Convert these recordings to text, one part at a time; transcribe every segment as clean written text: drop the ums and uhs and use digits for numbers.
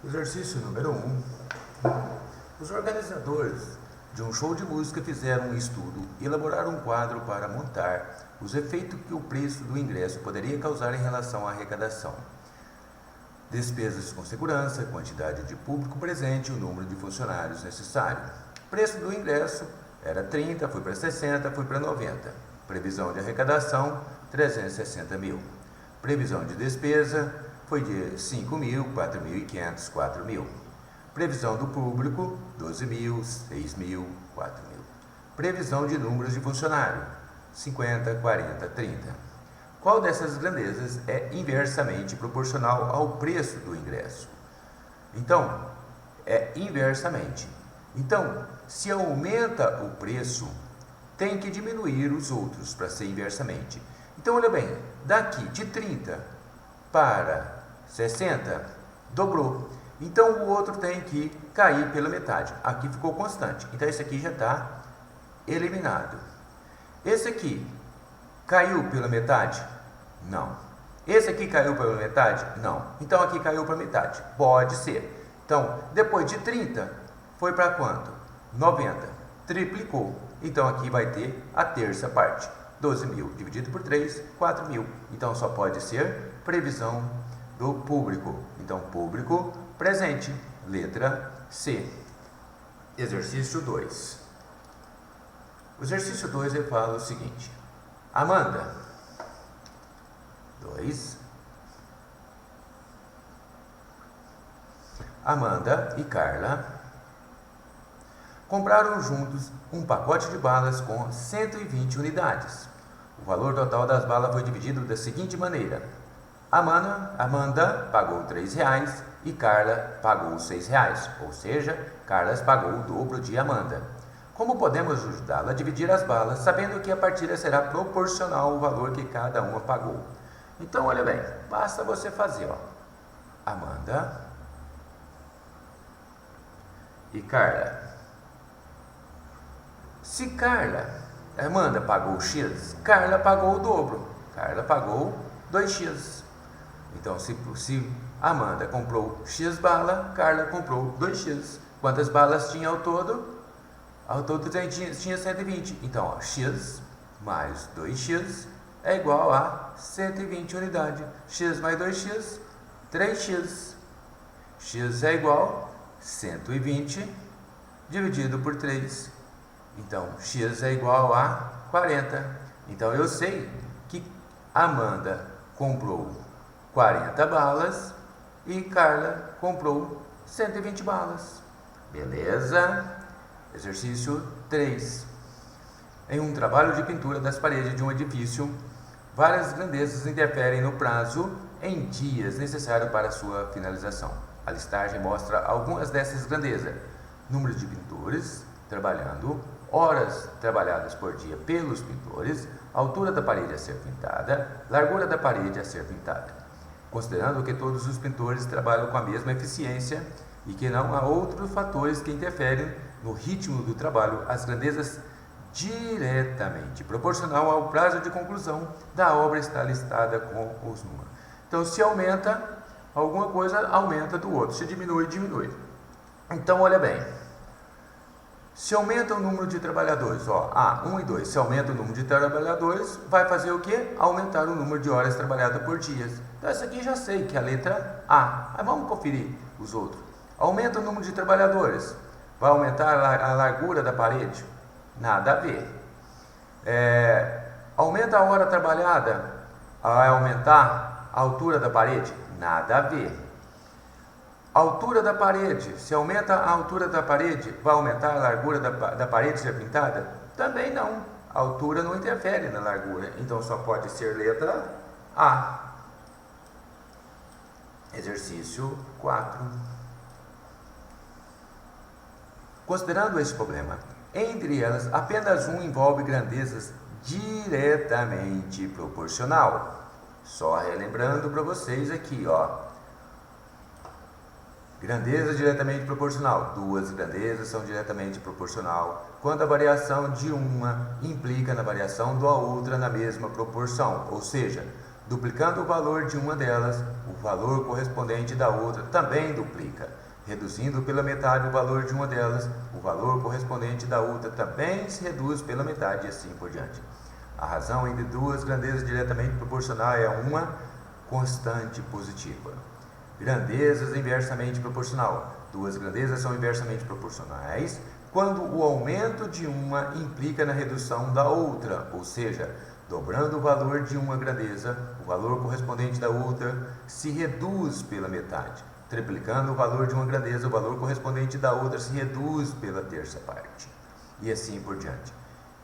Exercício número 1. Os organizadores de um show de música fizeram um estudo e elaboraram um quadro para montar os efeitos que o preço do ingresso poderia causar em relação à arrecadação. Despesas com segurança, quantidade de público presente e o número de funcionários necessário. Preço do ingresso era 30, foi para 60, foi para 90. Previsão de arrecadação, 360 mil. Previsão de despesa foi de 5 mil, 4.500, 4 mil. Previsão do público, 12 mil, 6 mil, 4 mil. Previsão de números de funcionário, 50, 40, 30. Qual dessas grandezas é inversamente proporcional ao preço do ingresso? Então, é inversamente. Então, se aumenta o preço, tem que diminuir os outros para ser inversamente. Então, olha bem, daqui de 30 para 60, dobrou. Então, o outro tem que cair pela metade. Aqui ficou constante. Então, esse aqui já está eliminado. Esse aqui caiu pela metade? Não. Esse aqui caiu pela metade? Não. Então, aqui caiu para metade. Pode ser. Então, depois de 30, foi para quanto? 90. Triplicou. Então, aqui vai ter a terça parte. 12 mil dividido por 3, 4 mil. Então, só pode ser previsão do público. Então, público presente. Letra C. Exercício 2. O exercício 2 ele fala o seguinte. Amanda, 2. Amanda e Carla compraram juntos um pacote de balas com 120 unidades. O valor total das balas foi dividido da seguinte maneira. Amanda pagou R$3 e Carla pagou R$6, ou seja, Carla pagou o dobro de Amanda. Como podemos ajudá-la a dividir as balas, sabendo que a partida será proporcional ao valor que cada uma pagou? Então, olha bem, basta você fazer, ó. Amanda e Carla. Se Amanda pagou X, Carla pagou o dobro. Carla pagou 2X. Então, se Amanda comprou X bala, Carla comprou 2X. Quantas balas tinha ao todo? Ao todo tinha 120. Então, ó, X mais 2X é igual a 120 unidades. X mais 2X, 3X. X é igual a 120 dividido por 3. Então, X é igual a 40. Então, eu sei que Amanda comprou 40 balas e Carla comprou 120 balas. Beleza? Exercício 3. Em um trabalho de pintura das paredes de um edifício, várias grandezas interferem no prazo em dias necessário para sua finalização. A listagem mostra algumas dessas grandezas. Número de pintores trabalhando, horas trabalhadas por dia pelos pintores, altura da parede a ser pintada, largura da parede a ser pintada. Considerando que todos os pintores trabalham com a mesma eficiência e que não há outros fatores que interferem no ritmo do trabalho, as grandezas diretamente proporcional ao prazo de conclusão da obra está listada com os números. Então, se aumenta alguma coisa, aumenta do outro. Se diminui, diminui. Então, olha bem. Se aumenta o número de trabalhadores, ó, 1 e 2, se aumenta o número de trabalhadores, vai fazer o quê? Aumentar o número de horas trabalhadas por dia. Então, essa aqui já sei que é a letra A. Mas vamos conferir os outros. Aumenta o número de trabalhadores, vai aumentar a largura da parede? Nada a ver. Aumenta a hora trabalhada, vai aumentar a altura da parede? Nada a ver. Altura da parede, se aumenta a altura da parede, vai aumentar a largura da parede ser pintada? Também não. A altura não interfere na largura, então só pode ser letra A. Exercício 4. Considerando esse problema, entre elas, apenas um envolve grandezas diretamente proporcional. Só relembrando para vocês aqui, ó. Grandeza diretamente proporcional. Duas grandezas são diretamente proporcional quando a variação de uma implica na variação da outra na mesma proporção. Ou seja, Duplicando o valor de uma delas, o valor correspondente da outra também duplica. Reduzindo pela metade o valor de uma delas, o valor correspondente da outra também se reduz pela metade e assim por diante. A razão entre duas grandezas diretamente proporcional é uma constante positiva. Grandezas inversamente proporcional. Duas grandezas são inversamente proporcionais quando o aumento de uma implica na redução da outra, ou seja, dobrando o valor de uma grandeza, o valor correspondente da outra se reduz pela metade. Triplicando o valor de uma grandeza, o valor correspondente da outra se reduz pela terça parte. E assim por diante.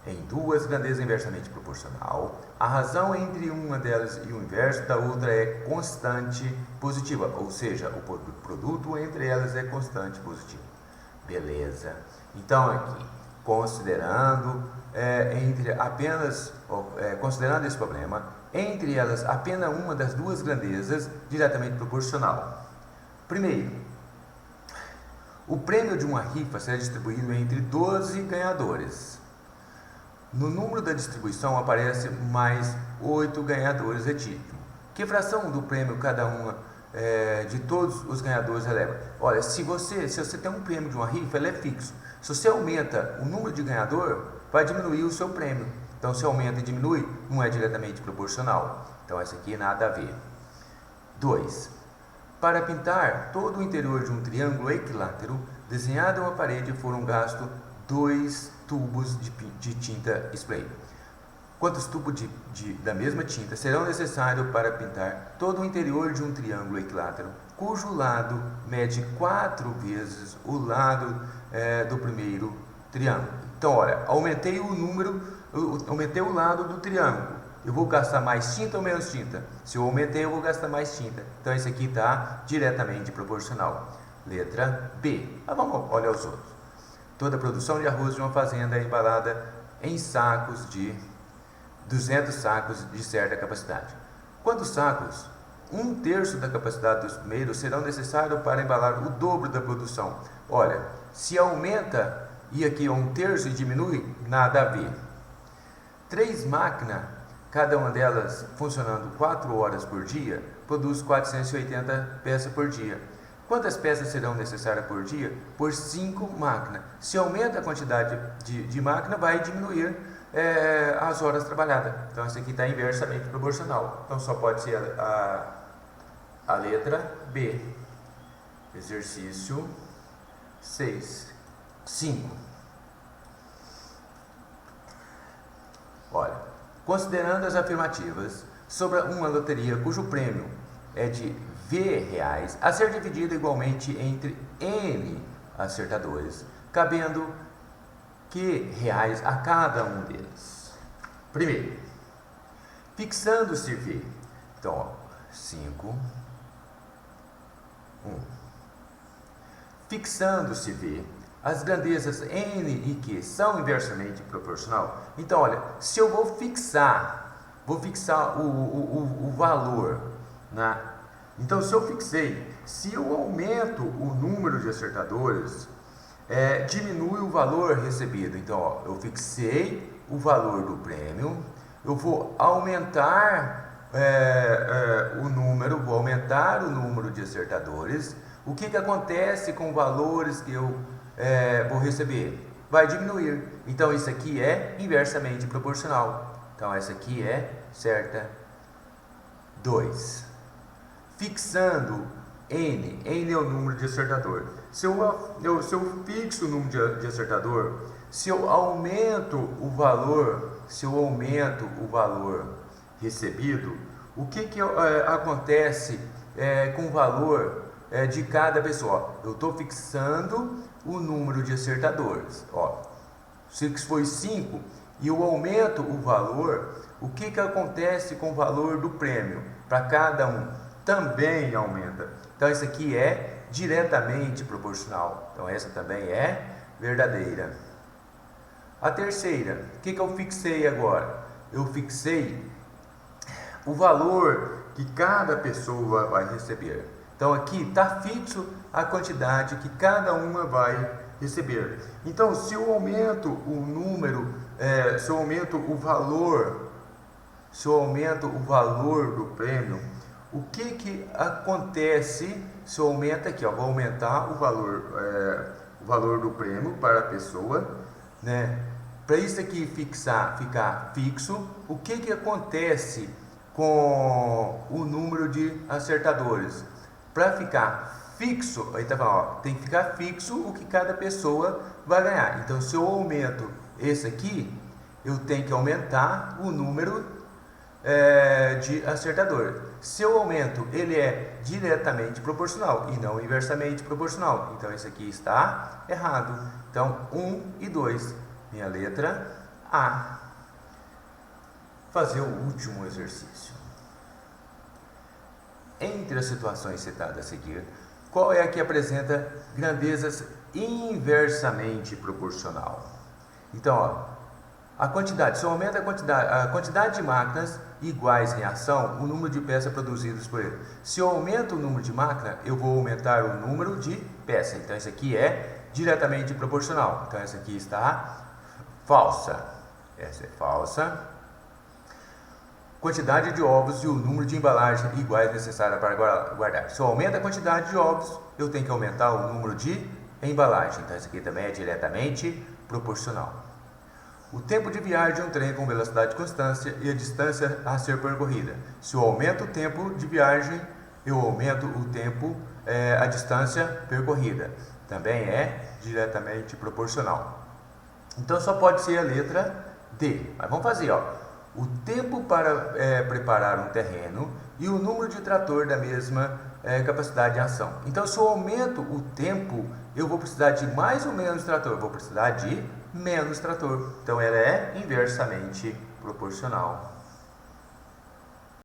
Em duas grandezas inversamente proporcional, a razão entre uma delas e o inverso da outra é constante positiva, ou seja, o produto entre elas é constante positivo. Beleza. Então aqui, considerando considerando esse problema, entre elas apenas uma das duas grandezas diretamente proporcional. Primeiro, o prêmio de uma rifa será distribuído entre 12 ganhadores. No número da distribuição aparece mais 8 ganhadores legítimos. Que fração do prêmio cada uma de todos os ganhadores releva? Olha, se você tem um prêmio de uma rifa, ele é fixo. Se você aumenta o número de ganhador, vai diminuir o seu prêmio. Então, se aumenta e diminui, não é diretamente proporcional. Então, essa aqui nada a ver. 2. Para pintar todo o interior de um triângulo equilátero, desenhado em uma parede, foram gastos 2 tubos de tinta spray. Quantos tubos da mesma tinta serão necessários para pintar todo o interior de um triângulo equilátero, cujo lado mede 4 vezes o lado do primeiro triângulo? Então, olha, aumentei o lado do triângulo. Eu vou gastar mais tinta ou menos tinta? Se eu aumentei, eu vou gastar mais tinta. Então, esse aqui está diretamente proporcional. Letra B. Vamos olhar os outros. Toda a produção de arroz de uma fazenda é embalada em sacos de 200 sacos de certa capacidade. Quantos sacos? 1/3 da capacidade dos primeiros serão necessários para embalar o dobro da produção. Olha, se aumenta e aqui é 1/3 e diminui, nada a ver. 3 máquinas, cada uma delas funcionando 4 horas por dia, produz 480 peças por dia. Quantas peças serão necessárias por dia? Por 5 máquinas. Se aumenta a quantidade de máquina, vai diminuir as horas trabalhadas. Então, isso aqui está inversamente proporcional. Então, só pode ser a letra B. Exercício 5. Olha, considerando as afirmativas sobre uma loteria cujo prêmio é de R$ a ser dividido igualmente entre N acertadores, cabendo que reais a cada um deles. Primeiro, fixando-se V. Então, 5, 1. Fixando-se V, as grandezas N e Q são inversamente proporcional. Então, olha, se eu vou fixar o valor então, se eu fixei, se eu aumento o número de acertadores, diminui o valor recebido. Então, ó, eu fixei o valor do prêmio, eu vou aumentar vou aumentar o número de acertadores. O que acontece com valores que eu vou receber? Vai diminuir. Então, isso aqui é inversamente proporcional. Então, essa aqui é certa. 2. Fixando N é o número de acertador. Se eu fixo o número de acertador, se eu aumento o valor recebido, o que acontece com o valor de cada pessoa? Eu estou fixando o número de acertadores. Ó, se foi 5 e eu aumento o valor, o que acontece com o valor do prêmio para cada um? Também aumenta. Então, isso aqui é diretamente proporcional. Então, essa também é verdadeira. A terceira, o que eu fixei agora? Eu fixei o valor que cada pessoa vai receber. Então, aqui está fixo a quantidade que cada uma vai receber. Então, se eu aumento o valor se eu aumento o valor do prêmio, o que acontece se eu aumento aqui? Vou aumentar o valor do prêmio para a pessoa, né? Para isso aqui ficar fixo, o que acontece com o número de acertadores? Para ficar fixo, aí tá falando, tem que ficar fixo o que cada pessoa vai ganhar. Então, se eu aumento esse aqui, eu tenho que aumentar o número de acertadores. Se eu aumento, ele é diretamente proporcional e não inversamente proporcional. Então, esse aqui está errado. Então, 1 e 2, minha letra A. Fazer o último exercício. Entre as situações citadas a seguir, qual é a que apresenta grandezas inversamente proporcional? Então, a quantidade, se eu aumento a quantidade de máquinas iguais em ação, o número de peças produzidas por ele. Se eu aumento o número de máquinas, eu vou aumentar o número de peças. Então, isso aqui é diretamente proporcional. Então, essa aqui está falsa. Essa é falsa. Quantidade de ovos e o número de embalagem iguais necessárias para guardar. Se eu aumento a quantidade de ovos, eu tenho que aumentar o número de embalagem. Então, isso aqui também é diretamente proporcional. O tempo de viagem de um trem com velocidade constante e a distância a ser percorrida. Se eu aumento o tempo de viagem, eu aumento o tempo, a distância percorrida. Também é diretamente proporcional. Então, só pode ser a letra D. Mas vamos fazer, o tempo para preparar um terreno e o número de trator da mesma capacidade de ação. Então, se eu aumento o tempo, eu vou precisar de mais ou menos trator? Eu vou precisar de menos trator. Então, ela é inversamente proporcional.